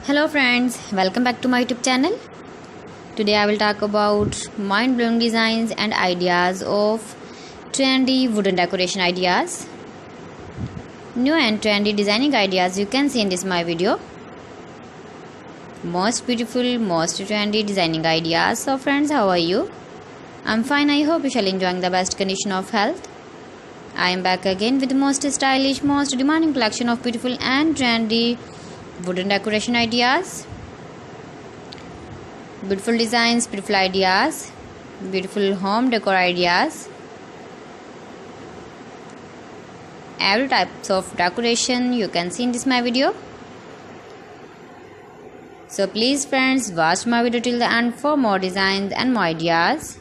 Hello friends, welcome back to my YouTube channel. Today I will talk about mind-blowing designs and ideas of trendy wooden decoration ideas. New and trendy designing ideas you can see in this my video. Most beautiful, most trendy designing ideas. So friends, how are you? I'm fine. I hope you shall enjoying the best condition of health. I am back again with the most stylish, most demanding collection of beautiful and trendy wooden decoration ideas. Beautiful designs, beautiful ideas, beautiful home decor ideas. Every types of decoration you can see in this my video. So please friends, watch my video till the end for more designs and more ideas.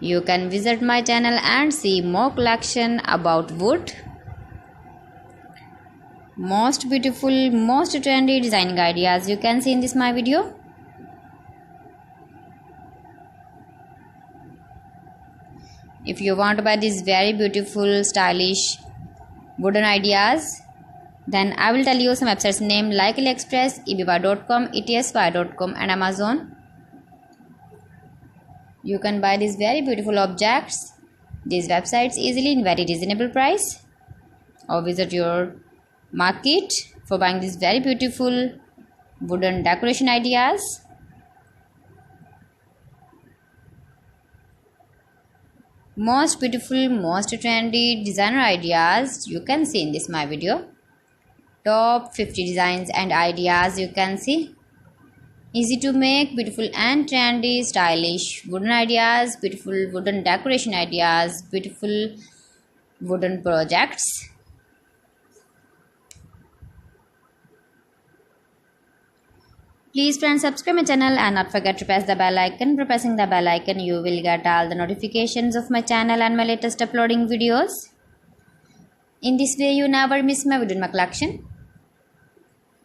You can visit my channel and see more collection about wood. Most beautiful, most trendy designing ideas you can see in this my video. If you want to buy these very beautiful, stylish wooden ideas, then I will tell you some websites name like AliExpress, eBay.com, etsy.com and Amazon. You can buy these very beautiful objects, these websites easily in very reasonable price, or visit your market for buying these very beautiful wooden decoration ideas. Most beautiful, most trendy designer ideas you can see in this my video. Top 50 designs and ideas you can see. Easy to make, beautiful and trendy, stylish wooden ideas, beautiful wooden decoration ideas, beautiful wooden projects. Please friends, subscribe my channel and not forget to press the bell icon. By pressing the bell icon, you will get all the notifications of my channel and my latest uploading videos. In this way, you never miss my video in my collection.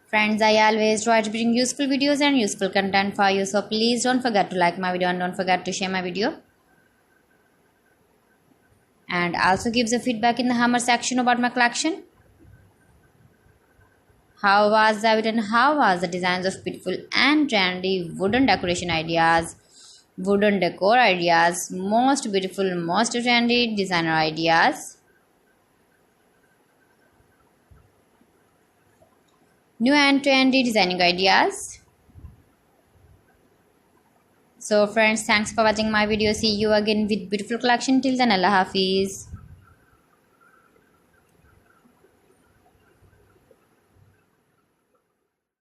Friends, I always try to bring useful videos and useful content for you. So please don't forget to like my video and don't forget to share my video. And also give the feedback in the hammer section about my collection. How was the video and how was the designs of beautiful and trendy wooden decoration ideas, wooden decor ideas, most beautiful, most trendy designer ideas. New and trendy designing ideas. So friends, thanks for watching my video. See you again with beautiful collection. Till then, Allah Hafiz.